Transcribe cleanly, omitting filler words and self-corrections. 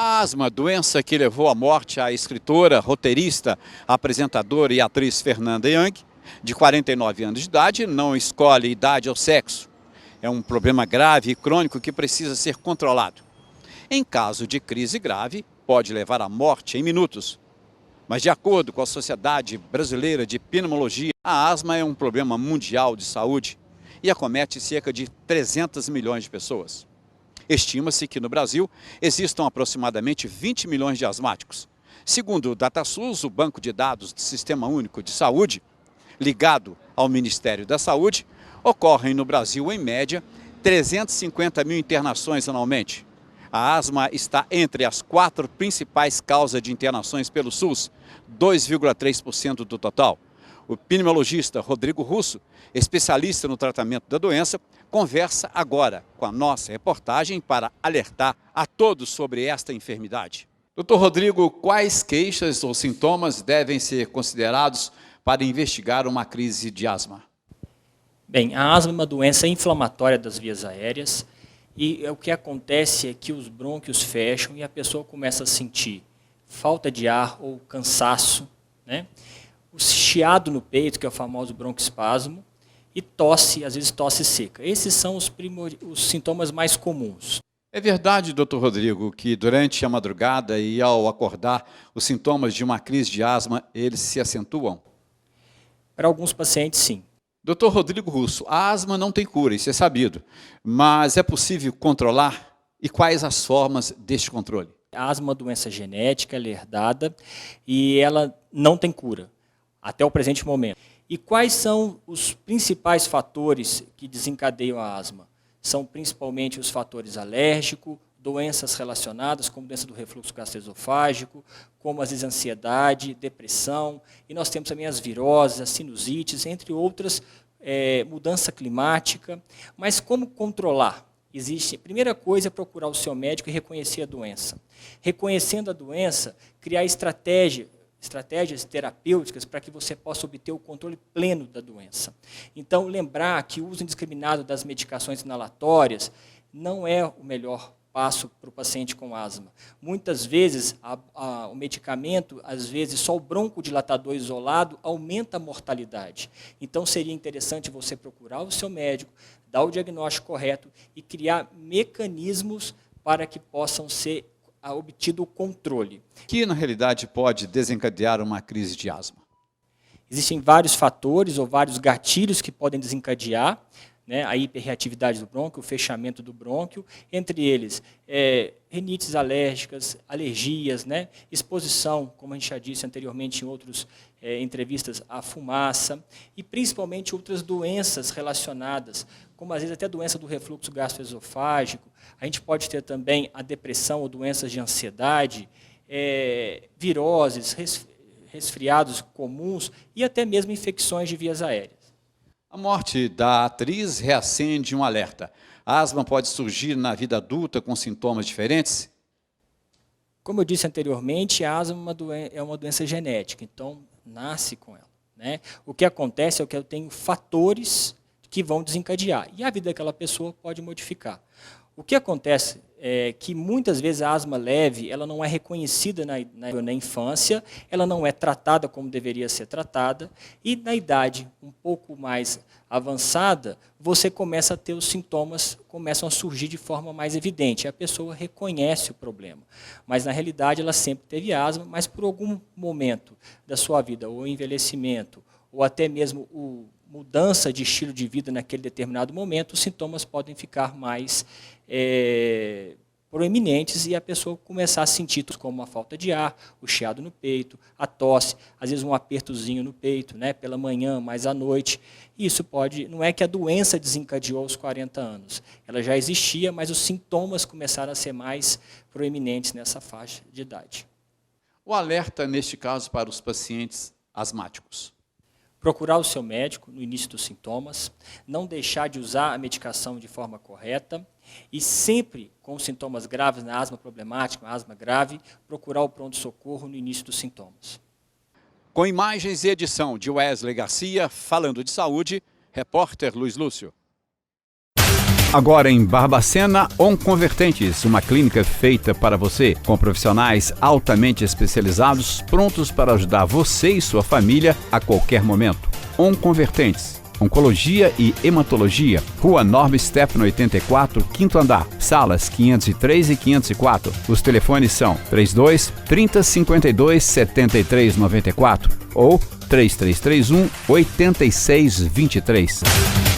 A asma, doença que levou à morte a escritora, roteirista, apresentadora e atriz Fernanda Young, de 49 anos de idade, não escolhe idade ou sexo. É um problema grave e crônico que precisa ser controlado. Em caso de crise grave, pode levar à morte em minutos. Mas, de acordo com a Sociedade Brasileira de Pneumologia, a asma é um problema mundial de saúde e acomete cerca de 300 milhões de pessoas. Estima-se que no Brasil existam aproximadamente 20 milhões de asmáticos. Segundo o DataSUS, o banco de dados do Sistema Único de Saúde, ligado ao Ministério da Saúde, ocorrem no Brasil, em média, 350 mil internações anualmente. A asma está entre as 4 principais causas de internações pelo SUS, 2,3% do total. O pneumologista Rodrigo Russo, especialista no tratamento da doença, conversa agora com a nossa reportagem para alertar a todos sobre esta enfermidade. Dr. Rodrigo, quais queixas ou sintomas devem ser considerados para investigar uma crise de asma? Bem, a asma é uma doença inflamatória das vias aéreas e o que acontece é que os brônquios fecham e a pessoa começa a sentir falta de ar ou cansaço, né? O chiado no peito, que é o famoso broncoespasmo, e tosse, às vezes tosse seca. Esses são os sintomas mais comuns. É verdade, Dr. Rodrigo, que durante a madrugada e ao acordar, os sintomas de uma crise de asma, eles se acentuam? Para alguns pacientes, sim. Dr. Rodrigo Russo, a asma não tem cura, isso é sabido, mas é possível controlar? E quais as formas deste controle? A asma é uma doença genética, ela é herdada e ela não tem cura, até o presente momento. E quais são os principais fatores que desencadeiam a asma? São principalmente os fatores alérgicos, doenças relacionadas, como doença do refluxo gastroesofágico, como às vezes ansiedade, depressão, e nós temos também as viroses, as sinusites, entre outras, mudança climática. Mas como controlar? A primeira coisa é procurar o seu médico e reconhecer a doença. Reconhecendo a doença, criar estratégias terapêuticas para que você possa obter o controle pleno da doença. Então, lembrar que o uso indiscriminado das medicações inalatórias não é o melhor passo para o paciente com asma. Muitas vezes, o medicamento, às vezes, só o broncodilatador isolado aumenta a mortalidade. Então, seria interessante você procurar o seu médico, dar o diagnóstico correto e criar mecanismos para que possam ser obtido o controle. Que, na realidade, pode desencadear uma crise de asma? Existem vários fatores ou vários gatilhos que podem desencadear, né, a hiperreatividade do brônquio, o fechamento do brônquio, entre eles rinites alérgicas, alergias, né, exposição, como a gente já disse anteriormente em outras entrevistas, à fumaça, e principalmente outras doenças relacionadas, como às vezes até a doença do refluxo gastroesofágico. A gente pode ter também a depressão ou doenças de ansiedade, viroses, resfriados comuns e até mesmo infecções de vias aéreas. A morte da atriz reacende um alerta. A asma pode surgir na vida adulta com sintomas diferentes? Como eu disse anteriormente, a asma é uma doença genética, então nasce com ela, né? O que acontece é que eu tenho fatores que vão desencadear, e a vida daquela pessoa pode modificar. O que acontece é que muitas vezes a asma leve ela não é reconhecida na infância, ela não é tratada como deveria ser tratada, e na idade um pouco mais avançada, você começa a ter os sintomas, começam a surgir de forma mais evidente, a pessoa reconhece o problema. Mas na realidade ela sempre teve asma, mas por algum momento da sua vida, ou envelhecimento, ou até mesmo mudança de estilo de vida naquele determinado momento, os sintomas podem ficar mais proeminentes e a pessoa começar a sentir como a falta de ar, o chiado no peito, a tosse, às vezes um apertozinho no peito, né, pela manhã, mais à noite. Isso não é que a doença desencadeou aos 40 anos, ela já existia, mas os sintomas começaram a ser mais proeminentes nessa faixa de idade. O alerta, neste caso, para os pacientes asmáticos? Procurar o seu médico no início dos sintomas, não deixar de usar a medicação de forma correta e sempre com sintomas graves na asma problemática, na asma grave, procurar o pronto-socorro no início dos sintomas. Com imagens e edição de Wesley Garcia, falando de saúde, repórter Luiz Lúcio. Agora em Barbacena, Onconvertentes, uma clínica feita para você, com profissionais altamente especializados, prontos para ajudar você e sua família a qualquer momento. Onconvertentes, Oncologia e Hematologia, Rua Norma Stefano 84, 5º andar, salas 503 e 504. Os telefones são 32 30 52 73 94 ou 3331 86 23.